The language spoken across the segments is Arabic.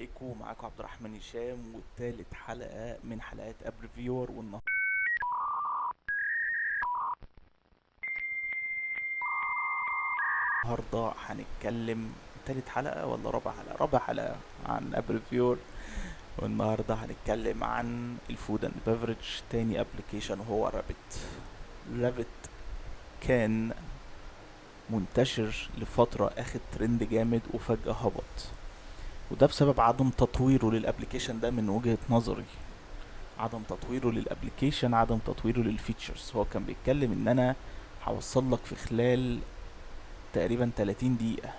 عليكم. معاكم عبد الرحمن هشام، والتالت حلقة من حلقات ابريفيور. والنهاردة هنتكلم تالت حلقة ولا رابع حلقة عن ابريفيور. والنهاردة هنتكلم عن الفود اند بيفرج، تاني ابلكيشن هو رابت. كان منتشر لفترة، اخد ترند جامد وفجأة هبط، وده بسبب عدم تطويره للابلكيشن ده من وجهة نظري. عدم تطويره للفيتشرز. هو كان بيتكلم ان انا هوصل لك في خلال تقريبا 30 دقيقة،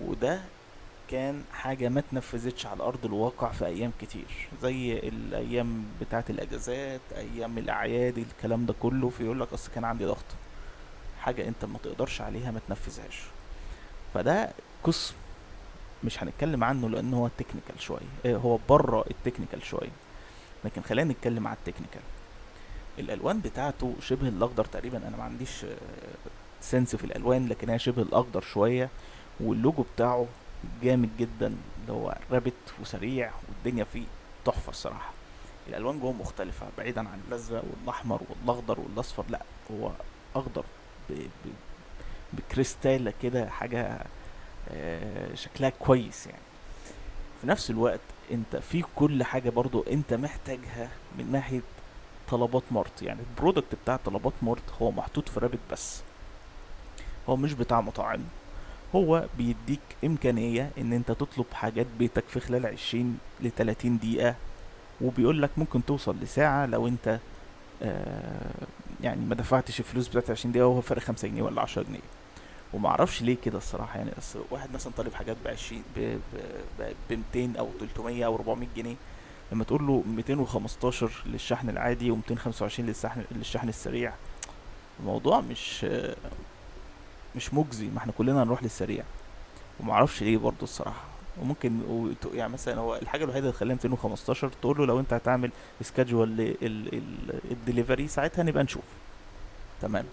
وده كان حاجة ما تنفذتش على ارض الواقع في ايام كتير، زي الايام بتاعة الاجازات، ايام الاعياد، الكلام ده كله. فيقول لك اصل كان عندي ضغط، حاجة انت ما تقدرش عليها ما تنفذهاش. فده قسم مش هنتكلم عنه لانه هو تكنيكال شوية، هو بره التكنيكال شوية، لكن خلينا نتكلم على التكنيكال. الالوان بتاعته شبه الاخضر تقريبا، انا ما عنديش سنس في الالوان، لكن هي شبه الاخضر شويه. واللوجو بتاعه جامد جدا، اللي هو رابط وسريع، والدنيا فيه تحفه الصراحه. الالوان جوه مختلفه، بعيدا عن الازرق والاحمر والاخضر والاصفر، لا هو اخضر ب بكريستاله كده، حاجه شكلها كويس يعني. في نفس الوقت انت في كل حاجه برضو انت محتاجها من ناحيه طلبات مارت. يعني البرودكت بتاع طلبات مارت هو محطوط في رابط، بس هو مش بتاع مطاعم. هو بيديك امكانية ان انت تطلب حاجات بيتك في خلال 20 ل 30 دقيقة، وبيقول لك ممكن توصل لساعة لو انت يعني ما دفعتش الفلوس بتاعت 20 دقيقة، وهو فرق 5 جنيه ولا 10 جنيه. وما اعرفش ليه كده الصراحة. يعني اصل واحد مثلا طالب حاجات ب 20 ب 200 او 300 او 400 جنيه، لما تقول له 215 للشحن العادي و225 للشحن السريع، الموضوع مش مجزي. ما احنا كلنا هنروح للسريع. ومعرفش ليه برضو الصراحه. وممكن يعني مثلا هو الحاجه الوحيده اللي تخليها 215 تقول له لو انت هتعمل سكادجوال الدليفري، ساعتها نبقى نشوف. تمام.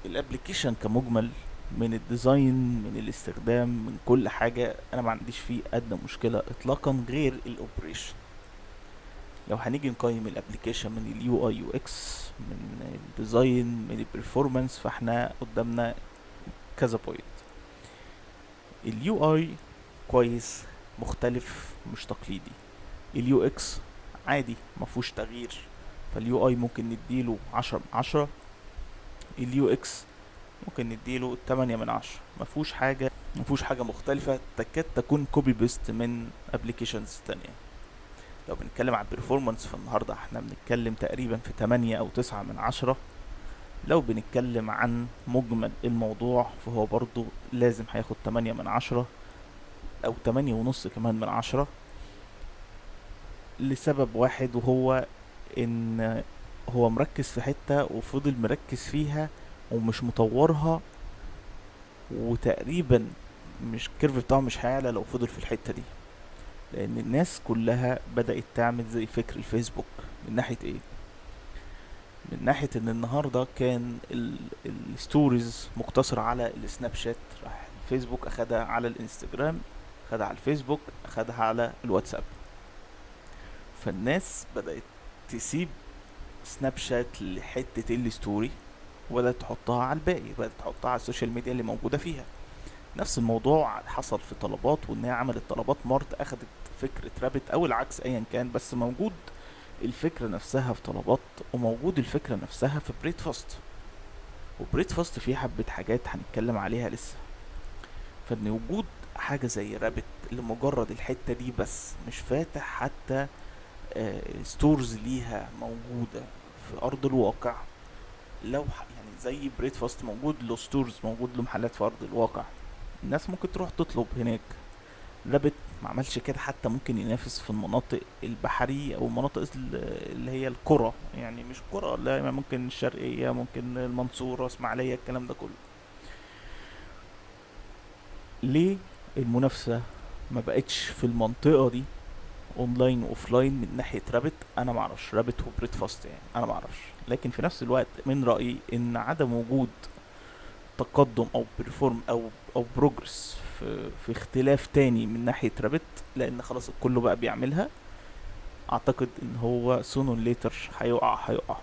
الابلكيشن كمجمل، من الديزاين، من الاستخدام، من كل حاجه، انا ما عنديش فيه ادنى مشكله اطلاقا، غير الاوبريشن. لو هنيجي نقيم الابلكيشن من اليو اي يو اكس، من الديزاين، من البرفورمانس، فاحنا قدامنا كذا بوينت. اليو اي كويس، مختلف، مش تقليدي. اليو اكس عادي، مفهوش تغيير، فاليو اي ممكن نديله 10/10. اليو اكس ممكن نديله 8/10. مفهوش حاجة مختلفة، تكاد تكون كوبي بيست من ابلكيشنز تانية. لو بنتكلم على البرفورمانس، فالنهاردة احنا بنتكلم تقريبا في 8 أو 9/10. لو بنتكلم عن مجمل الموضوع، فهو برضو لازم هياخد 8/10 أو 8.5 كمان من 10، لسبب واحد، وهو ان هو مركز في حتة وفضل مركز فيها ومش مطورها. وتقريبا مش الكيرف بتاعه مش هيعلى لو فضل في الحتة دي، لان الناس كلها بدأت تعمل زي فكر الفيسبوك. من ناحية ايه؟ من ناحية ان النهاردة كان الستوريز مقتصرة على السناب شات، راح الفيسبوك اخدها على الانستجرام، اخدها على الفيسبوك، اخدها على الواتساب. فالناس بدأت تسيب سناب شات لحتة الستوري، وبدأت تحطها على الباقي، بدأت تحطها على السوشيال ميديا اللي موجودة فيها. نفس الموضوع حصل في طلبات، وان هي عملت طلبات مارت، اخدت فكرة رابط او العكس ايا كان، بس موجود الفكرة نفسها في طلبات، وموجود الفكرة نفسها في بريد فاست. وبريد فاست فيه حبة حاجات هنتكلم عليها لسه. فان وجود حاجة زي رابط لمجرد الحتة دي بس، مش فاتح حتى ستورز ليها موجودة في ارض الواقع. لو يعني زي بريد فاست موجود له ستورز، موجود له محلات في ارض الواقع، الناس ممكن تروح تطلب هناك. رابط ما عملش كده، حتى ممكن ينافس في المناطق البحرية او المناطق اللي هي القرى، يعني مش قرى، لا يعني ممكن الشرقية، ممكن المنصورة، اسماعيلية، الكلام ده كله. ليه المنافسة ما بقتش في المنطقة دي اونلاين واوفلاين من ناحية رابط؟ انا معرفش. رابط وبريد فاست يعني انا معرفش، لكن في نفس الوقت من رأيي ان عدم وجود تقدم او بريفورم او بروجرس في اختلاف تاني من ناحية رابت، لان خلاص كله بقى بيعملها، اعتقد ان هو سونو ليتر هيقع.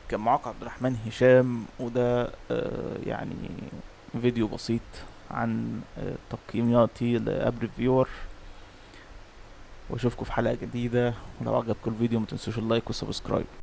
كان معاك عبد الرحمن هشام، وده يعني فيديو بسيط عن تقييماتي لابريفيور، واشوفكم في حلقة جديدة. ولو عجبكم الفيديو متنسوش اللايك والسبسكرايب.